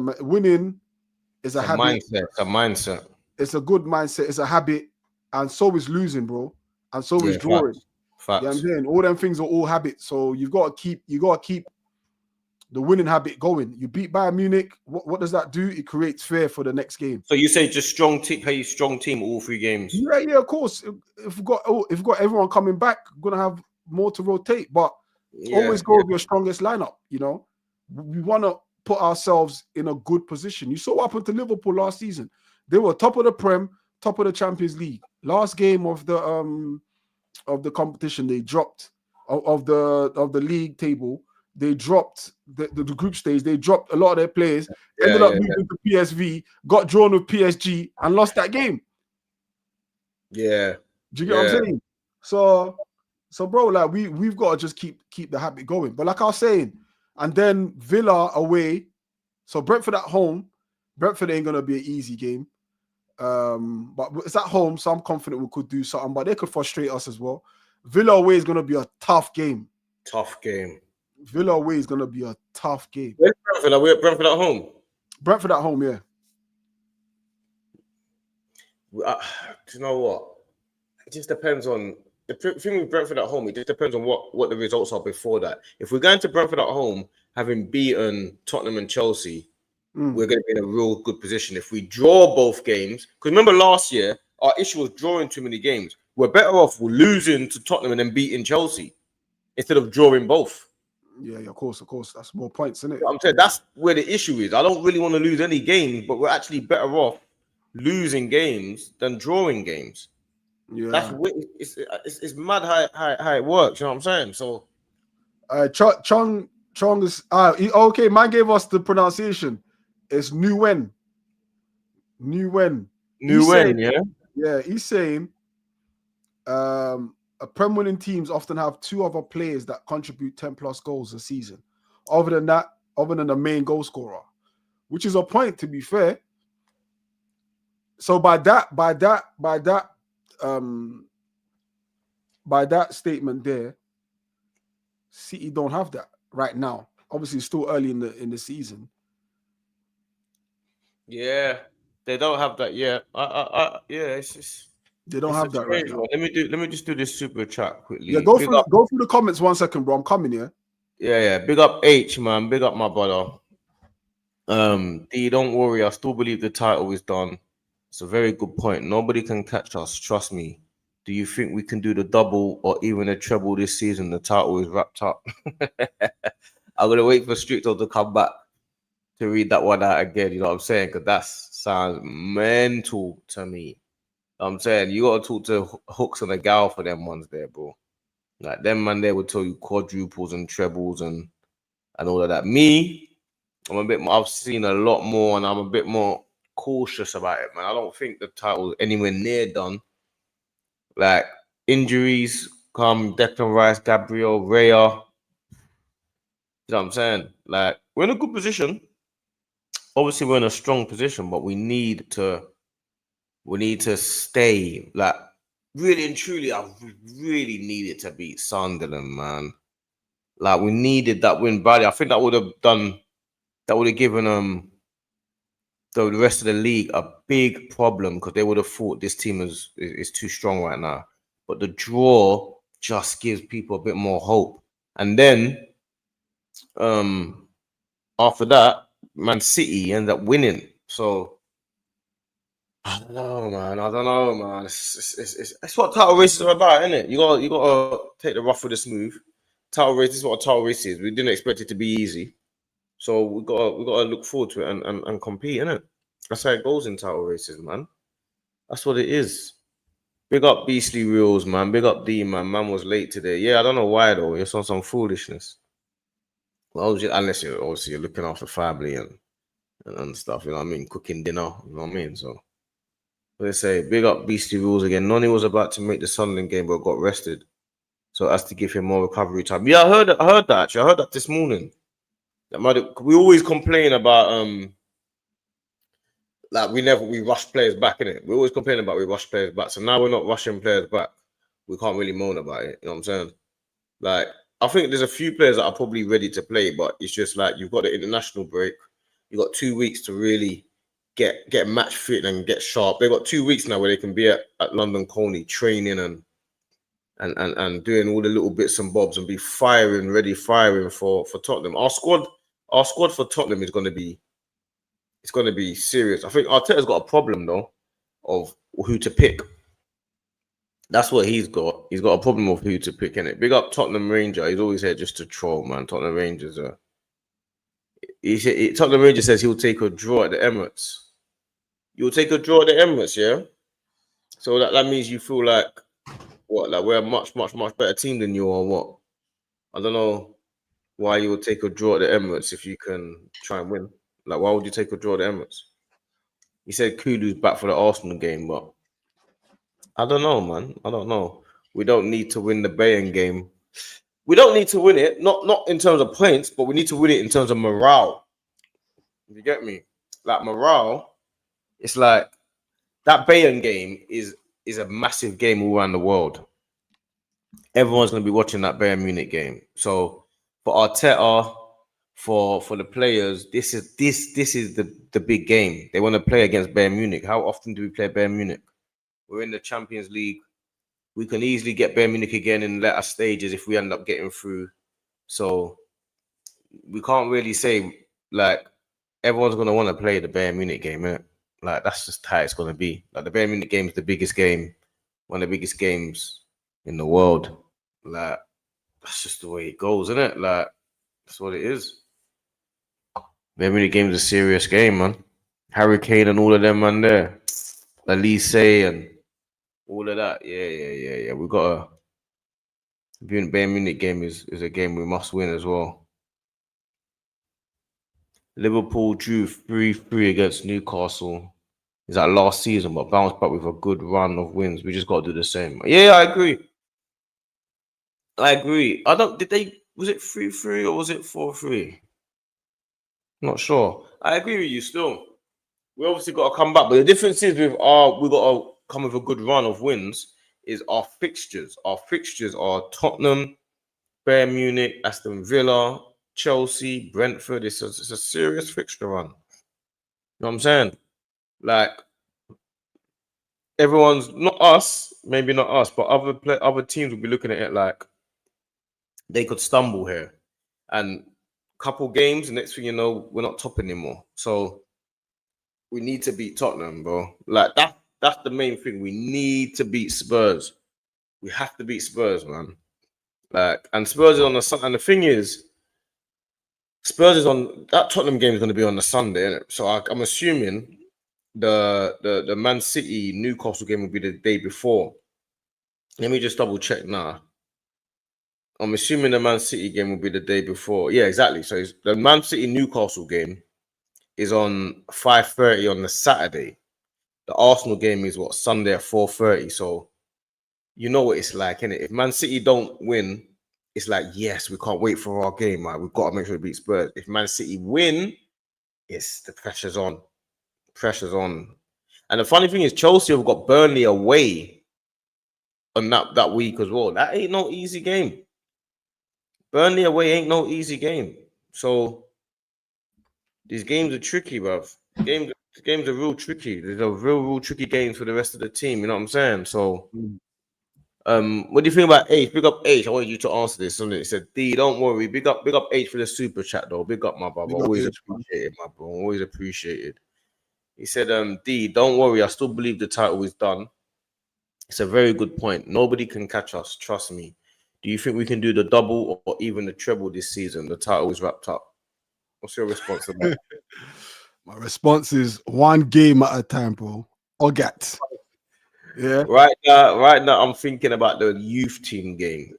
habit. Mindset. It's a mindset. It's a good mindset. It's a habit, and so is losing, bro. And so is drawing. Facts. You know what I'm saying? All them things are all habits. So you got to keep the winning habit going. You beat Bayern Munich. What does that do? It creates fear for the next game. So you say just strong team all 3 games. Yeah, of course. If we've got everyone coming back, we're gonna have more to rotate. But always go with your strongest lineup. You know, we want to put ourselves in a good position. You saw what happened to Liverpool last season. They were top of the Prem, top of the Champions League. Last game of the competition, they dropped of the league table. They dropped the group stage. They dropped a lot of their players. Ended up moving to PSV, got drawn with PSG, and lost that game. Yeah. Do you get what I'm saying? So bro, like we've got to just keep the habit going. But like I was saying, and then Villa away. So Brentford at home. Brentford ain't gonna be an easy game. But it's at home, so I'm confident we could do something. But they could frustrate us as well. Villa away is gonna be a tough game. Villa away is gonna be a tough game. Where's Brentford? Are we at Brentford at home? Brentford at home, yeah. Do you know what? It just depends on the thing with Brentford at home. It just depends on what the results are before that. If we're going to Brentford at home, having beaten Tottenham and Chelsea, we're going to be in a real good position. If we draw both games, because remember last year, our issue was drawing too many games. We're better off losing to Tottenham and then beating Chelsea instead of drawing both. Yeah, of course. That's more points, isn't it? I'm saying that's where the issue is. I don't really want to lose any games, but we're actually better off losing games than drawing games. Yeah, that's it's mad how it works. You know what I'm saying? So, Chong is okay. Man gave us the pronunciation. It's Nguyen. Yeah. He's saying, a Prem winning teams often have 2 other players that contribute 10+ goals a season. Other than the main goal scorer, which is a point, to be fair. So by that statement there, City don't have that right now. Obviously, it's still early in the season. Yeah, they don't have that yet. It's just they don't have that right now. Let me just do this super chat quickly. Yeah, go through the comments 1 second, bro. I'm coming here. Yeah. Big up H, man. Big up my brother. D, don't worry. I still believe the title is done. It's a very good point. Nobody can catch us. Trust me. Do you think we can do the double or even a treble this season? The title is wrapped up. I'm gonna wait for Stricto to come back to read that one out again. You know what I'm saying? Because that sounds mental to me. You know what I'm saying, you gotta talk to Hooks and the gal for them ones there, bro. Like them man, they would tell you quadruples and trebles and all of that. Me, I'm a bit more, I've seen a lot more, and I'm a bit more cautious about it, man. I don't think the title's anywhere near done. Like injuries come, Declan Rice, Gabriel, Raya. You know what I'm saying? Like we're in a good position. Obviously, we're in a strong position, but we need to stay. Like really and truly, I really needed to beat Sunderland, man. Like we needed that win badly. I think that would have given the rest of the league a big problem, because they would have thought this team is too strong right now. But the draw just gives people a bit more hope. And then after that, Man City end up winning. So I don't know, man. It's what title races are about, isn't it? You gotta take the rough with the smooth. Title race is what a title race is. We didn't expect it to be easy. So we gotta look forward to it and compete, innit? That's how it goes in title races, man. That's what it is. Big up Beastly Reels, man. Big up D, man. Man was late today. Yeah, I don't know why though. It's on some foolishness. Well, unless you're obviously looking after family and stuff, you know what I mean? Cooking dinner, you know what I mean? So let's say big up Beastly Rules again. Noni was about to make the Sunderland game but got rested. So as to give him more recovery time. Yeah, I heard that actually. I heard that this morning. We always complain about like we rush players back, innit? We always complain about we rush players back. So now we're not rushing players back. We can't really moan about it. You know what I'm saying? Like, I think there's a few players that are probably ready to play, but it's just like you've got the international break. You've got 2 weeks to really get match fit and get sharp. They've got 2 weeks now where they can be at London Colney training and doing all the little bits and bobs and be ready for Tottenham. Our squad for Tottenham is going to be serious. I think Arteta's got a problem though of who to pick. That's what he's got. He's got a problem of who to pick, in it. Big up Tottenham Ranger. He's always here just to troll, man. Tottenham Rangers. Tottenham Ranger says he'll take a draw at the Emirates. You'll take a draw at the Emirates, yeah? So that means you feel like what? Like we're a much better team than you, or what? I don't know why you would take a draw at the Emirates if you can try and win. Like, why would you take a draw at the Emirates? He said Kulu's back for the Arsenal game, but I don't know, man. I don't know. We don't need to win the Bayern game. We don't need to win it, not in terms of points, but we need to win it in terms of morale. You get me? Like morale, it's like that Bayern game is a massive game all around the world. Everyone's going to be watching that Bayern Munich game. So for Arteta, for the players, this is the big game. They want to play against Bayern Munich. How often do we play Bayern Munich? We're in the Champions League. We can easily get Bayern Munich again in later stages if we end up getting through. So we can't really say like everyone's going to want to play the Bayern Munich game, innit? Like that's just how it's going to be. Like the Bayern Munich game is the biggest game, one of the biggest games in the world. Like that's just the way it goes, isn't it? Like that's what it is. Bayern Munich game is a serious game, man. Harry Kane and all of them, man, there. Elise and all of that. Yeah. We got the Bayern Munich game is a game we must win as well. Liverpool drew 3-3 against Newcastle. Is that last season, but bounced back with a good run of wins. We just got to do the same. Yeah, I agree. Was it 3-3 or was it 4-3? Not sure. I agree with you still. We obviously got to come back, but the difference is we got to come with a good run of wins is our fixtures. Our fixtures are Tottenham, Bayern Munich, Aston Villa, Chelsea, Brentford. It's a serious fixture run. You know what I'm saying? Like everyone's not us, maybe not us, but other teams will be looking at it like they could stumble here, and couple games, next thing you know, we're not top anymore. So we need to beat Tottenham, bro. Like that's the main thing. We need to beat Spurs. We have to beat Spurs, man. Like, and Spurs is on the sun. And the thing is, Spurs is on that Tottenham game is going to be on the Sunday, isn't it? So I'm assuming the Man City Newcastle game will be the day before. Let me just double check now. I'm assuming the Man City game will be the day before. Yeah, exactly. So the Man City Newcastle game is on 5:30 on the Saturday. The Arsenal game is what, Sunday at 4:30. So you know what it's like, innit? If Man City don't win, it's like, yes, we can't wait for our game, right? We've got to make sure we beat Spurs. If Man City win, it's the pressure's on. Pressure's on. And the funny thing is, Chelsea have got Burnley away on that week as well. That ain't no easy game. Burnley away ain't no easy game. So these games are tricky, bruv. Games are real tricky. There's a real tricky games for the rest of the team. You know what I'm saying? So, what do you think about H? Big up H. I want you to answer this. Something. He said, D, don't worry. Big up H for the super chat though. Big up my brother. Always appreciated, my bro. Always appreciated. He said, D, don't worry. I still believe the title is done. It's a very good point. Nobody can catch us. Trust me. Do you think we can do the double or even the treble this season? The title is wrapped up. What's your response to that? My response is one game at a time, bro. Ogat. Yeah. Right now, I'm thinking about the youth team game.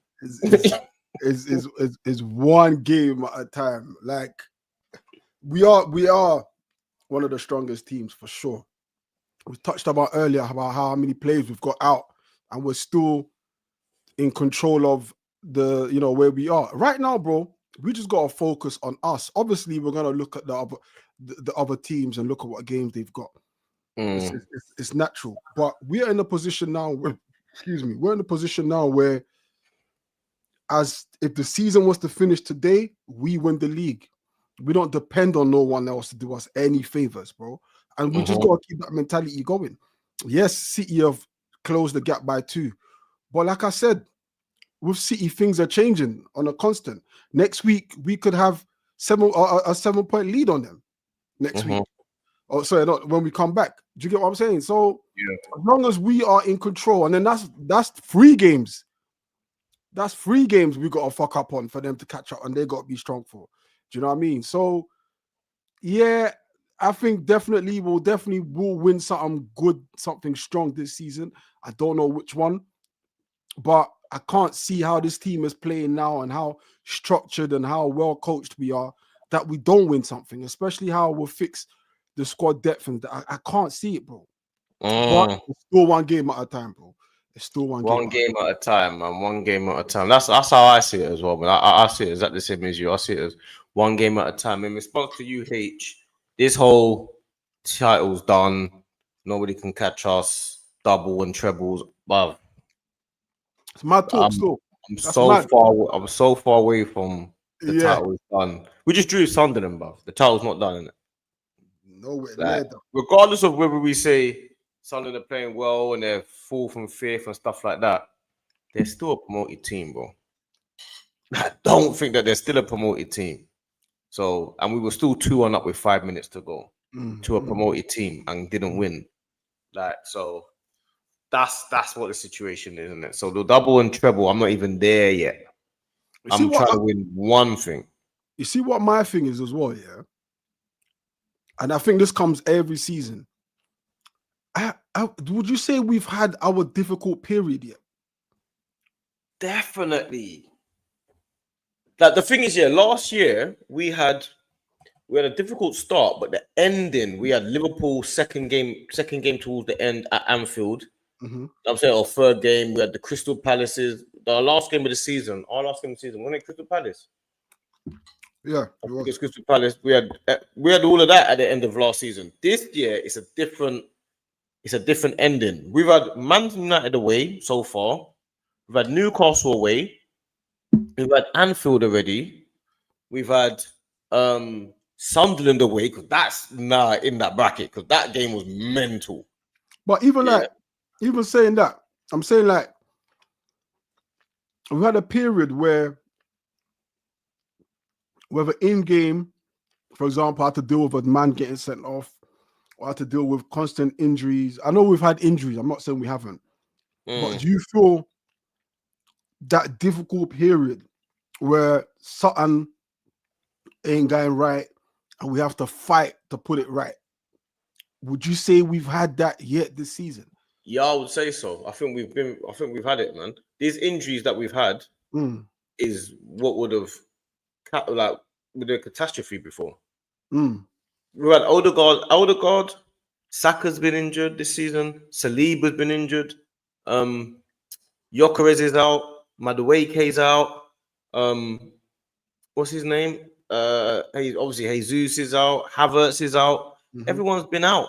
Is one game at a time. Like we are one of the strongest teams for sure. We touched about earlier about how many players we've got out, and we're still in control of the where we are right now, bro. We just gotta focus on us. Obviously, we're gonna look at the other teams and look at what games they've got. It's natural, but we're in a position now. We're in a position now where, as if the season was to finish today, we win the league. We don't depend on no one else to do us any favors, bro. And we just gotta keep that mentality going. Yes, City have closed the gap by 2, but like I said, with City, things are changing on a constant. Next week, we could have a 7-point lead on them. Next week. Oh, sorry, not when we come back. Do you get what I'm saying? So as long as we are in control, and then that's 3 games. That's 3 games we got to fuck up on for them to catch up, and they got to be strong for. Do you know what I mean? So yeah, I think definitely will win something good, something strong this season. I don't know which one, but I can't see how this team is playing now and how structured and how well coached we are that we don't win something, especially how we'll fix the squad depth. And I can't see it, bro. But it's still one game at a time, bro. It's still one game at a time, man. One game at a time. That's how I see it as well, man. I see it exactly the same as you. I see it as one game at a time. In response to you, H, this whole title's done. Nobody can catch us. Double and trebles. But it's mad talk still. I'm so far away from the title is done. We just drew Sunderland, bruv. The title's not done, innit? Nowhere near that. Regardless of whether we say Sunderland are playing well and they're 4th and 5th and stuff like that, they're still a promoted team, bro. I don't think that they're still a promoted team. So, and we were still 2-1 up with 5 minutes to go to a promoted team and didn't win. So that's what the situation is, isn't it? So the double and treble, I'm not even there yet. I'm trying to win one thing. You see what my thing is as well, yeah? And I think this comes every season. Would you say we've had our difficult period yet? Definitely. Like the thing is, last year we had a difficult start, but the ending, we had Liverpool second game towards the end at Anfield. I'm saying our 3rd game, we had the Crystal Palaces, our last game of the season, wasn't it Crystal Palace? Yeah, it was Crystal Palace. We had all of that at the end of last season. This year, it's a different ending. We've had Man United away so far. We've had Newcastle away. We've had Anfield already. We've had Sunderland away, because that's in that bracket, because that game was mental. But even saying that, I'm saying like we've had a period where whether in game, for example, I had to deal with a man getting sent off, or I had to deal with constant injuries. I know we've had injuries. I'm not saying we haven't. But do you feel that difficult period where something ain't going right, and we have to fight to put it right. Would you say we've had that yet this season? Yeah, I would say so. I think we've had it, man. These injuries that we've had is what would have like with a catastrophe before. We had Odegaard, Saka's been injured this season. Saliba's been injured. Gyökeres is out. Madueke's out. What's his name? Obviously Jesus is out. Havertz is out. Everyone's been out.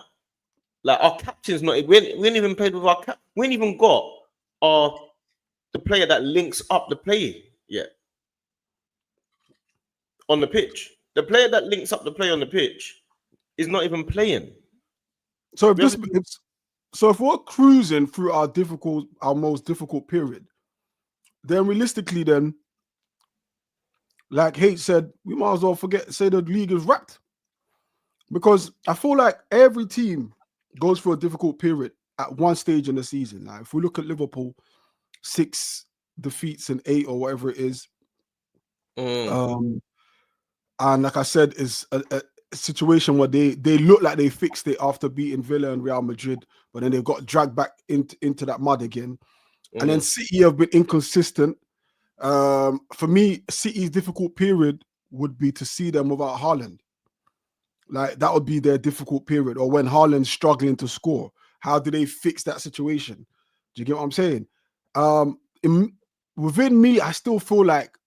Like our captain's not. We ain't even played with our cap. We ain't even got the player that links up the play yet on the pitch. The player that links up the play on the pitch is not even playing. So if we're cruising through our most difficult period, then realistically, then, like H said, we might as well say the league is wrapped. Because I feel like every team goes through a difficult period at one stage in the season. Like if we look at Liverpool, 6 defeats and 8 or whatever it is. And like I said, is a situation where they look like they fixed it after beating Villa and Real Madrid, but then they've got dragged back into that mud again. And then City have been inconsistent. For me, City's difficult period would be to see them without Haaland. Like that would be their difficult period. Or when Haaland's struggling to score, how do they fix that situation? Do you get what I'm saying? Within me, I still feel like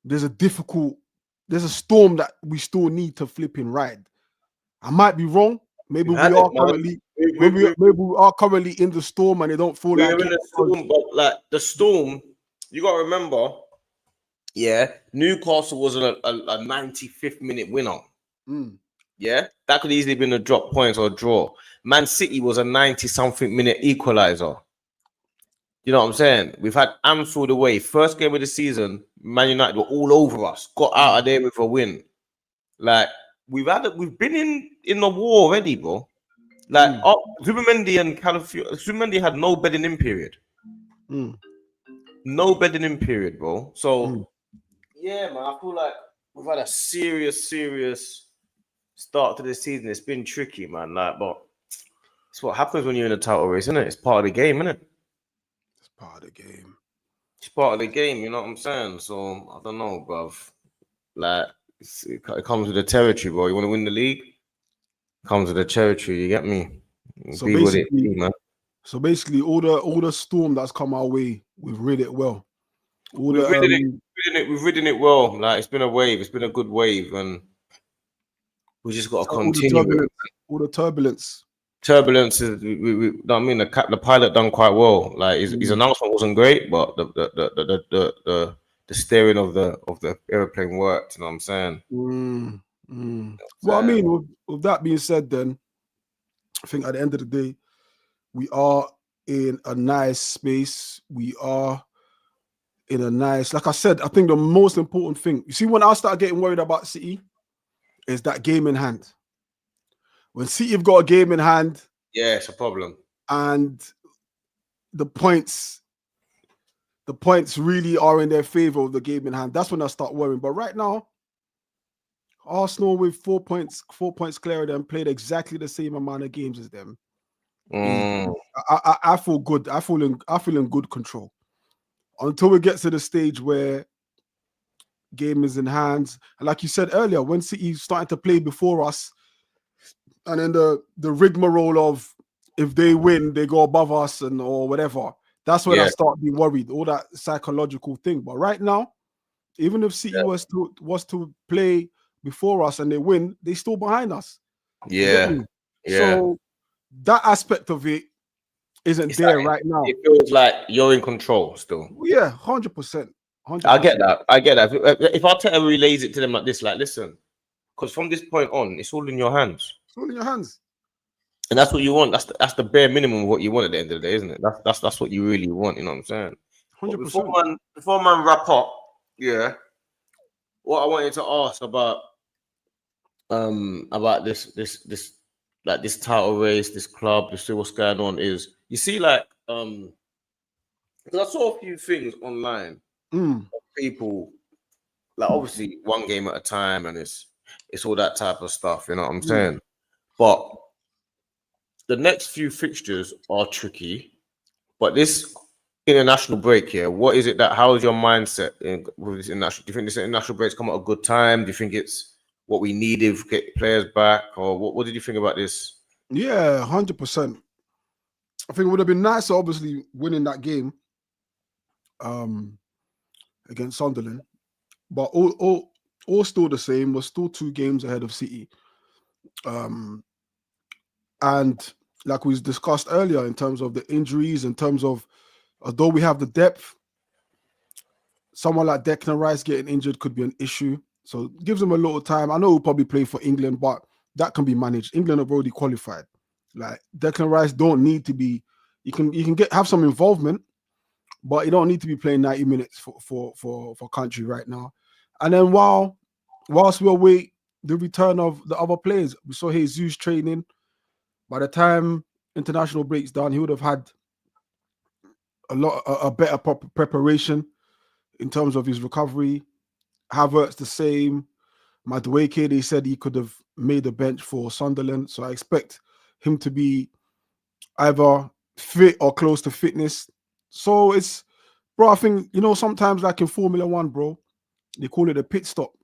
there's a storm that we still need to flipping ride. I might be wrong. Maybe we are currently in the storm and they don't feel like we're in the storm, but like the storm, you gotta remember, Newcastle was a 95th minute winner. Yeah, that could easily been a drop points or a draw. Man City was a 90-something minute equalizer. You know what I'm saying? We've had Anfield away, first game of the season. Man United were all over us, got out of there with a win. Like we've been in the war already, bro. Like Zubimendi and Zubimendi had no bedding in period. No bedding in period, bro. So yeah, man, I feel like we've had a serious start to the season. It's been tricky, man. Like, but it's what happens when you're in a title race, isn't it? It's part of the game, isn't it? It's part of the game. It's part of the game, you know what I'm saying? So I don't know, bruv. Like it comes with the territory, bro. You want to win the league? It comes with the territory. You get me? So basically, all the storm that's come our way, we've rid it well. We've ridden it well. Like it's been a wave. It's been a good wave, and we just got to continue. All the turbulence. Turbulence is. I mean, the pilot done quite well. Like his announcement wasn't great, but the steering of the airplane worked. You know what I'm saying? Well, I mean, with that being said, then I think at the end of the day, we are in a nice space. We are in a nice, like I said, I think the most important thing, you see, when I start getting worried about City, is that game in hand. When City have got a game in hand, yeah, it's a problem. And the points really are in their favor of the game in hand. That's when I start worrying. But right now, Arsenal with 4 points clear of them, played exactly the same amount of games as them. I feel good. I feel in good control until we get to the stage where game is in hands. And like you said earlier, when City starting to play before us, and then the rigmarole of if they win, they go above us and or whatever. That's when I start being worried. All that psychological thing. But right now, even if City was to play before us and they win, they still behind us. So that aspect of it isn't there right now. It feels like you're in control still. Yeah, 100%. I get that. If Arteta relays it to them like this, like, listen, because from this point on, it's all in your hands. It's all in your hands. And that's what you want. That's the bare minimum of what you want at the end of the day, isn't it? That's what you really want. You know what I'm saying? 100%. Before man wrap up, what I wanted to ask about this like this title race, this club, to see what's going on is you see like because I saw a few things online of people like obviously one game at a time, and it's all that type of stuff. You know what I'm saying? But the next few fixtures are tricky. But this international break here, what is it that? How is your mindset with this international? Do you think this international break's come at a good time? Do you think it's what we needed to get players back, or what did you think about this? Yeah, 100%. I think it would have been nicer, obviously, winning that game against Sunderland, but all still the same. We're still 2 games ahead of City, and like we discussed earlier, in terms of the injuries, in terms of although we have the depth, someone like Declan Rice getting injured could be an issue. So it gives him a little time. I know he'll probably play for England, but that can be managed. England have already qualified. Like Declan Rice don't need to be. You can have some involvement, but you don't need to be playing 90 minutes for country right now. And then whilst we await the return of the other players, we saw Jesus training. By the time international breaks down, he would have had a better preparation in terms of his recovery. Havertz the same. Madueke, they said he could have made the bench for Sunderland, so I expect him to be either fit or close to fitness. So it's, bro, I think, sometimes like in Formula One, bro, they call it a pit stop.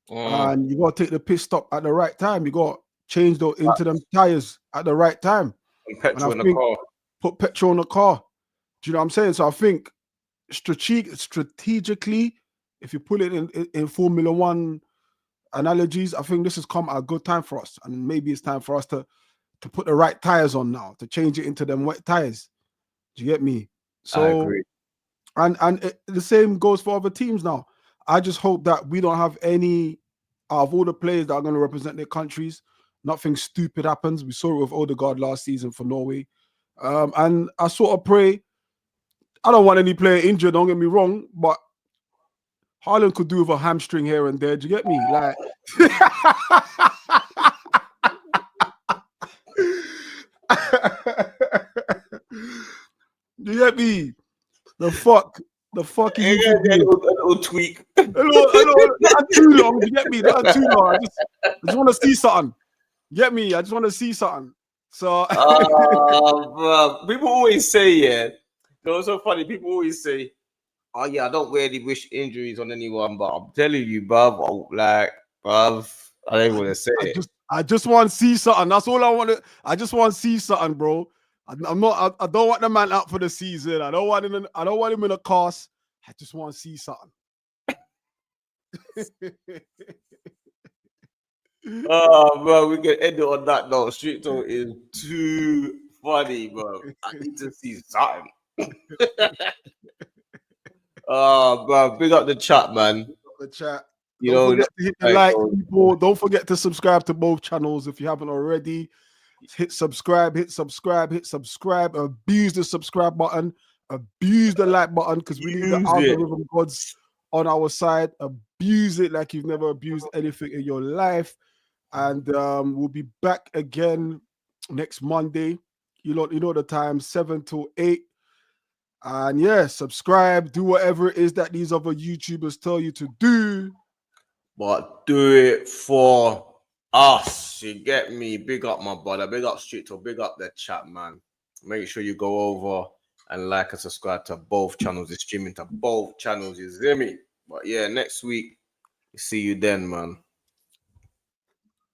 And you got to take the pit stop at the right time. You got to change into them tires at the right time. Petrol in the car. Put petrol in the car. Do you know what I'm saying? So I think strategically, if you put it in Formula One analogies, I think this has come at a good time for us. And maybe it's time for us to put the right tires on now, to change it into them wet tires. Do you get me? So, I agree. And the same goes for other teams now. I just hope that we don't have any, out of all the players that are going to represent their countries, nothing stupid happens. We saw it with Odegaard last season for Norway. And I sort of pray, I don't want any player injured, don't get me wrong, but Haaland could do with a hamstring here and there. Do you get me? Like, do you get me? The fuck is a little tweak. Not too long. You get me? Not too long. I just want to see something. Get me? I just want to see something. So, bro, people always say, yeah. It's so funny. People always say, "Oh yeah, I don't really wish injuries on anyone," but I'm telling you, bruv, bruv, I don't want to say it. I just want to see something. That's all I want to. I just want to see something, bro. I don't want the man out for the season. I don't want him in a cast. I just want to see something. Oh, bro, we can end it on that note. Street talk is too funny, bro. I need to see something. Bro, big up the chat, man. The chat. Don't forget to hit the like, people. Don't forget to subscribe to both channels if you haven't already. Hit subscribe. Abuse the subscribe button. Abuse the like button, because we need the algorithm gods on our side. Abuse it like you've never abused anything in your life. And we'll be back again next Monday. You know the time, 7 to 8. And yeah, subscribe, do whatever it is that these other YouTubers tell you to do. But do it for us. You get me? Big up my brother. Big up Street Talk. Big up the chat, man. Make sure you go over and like and subscribe to both channels. It's streaming to both channels. You see me? But yeah, next week, see you then, man.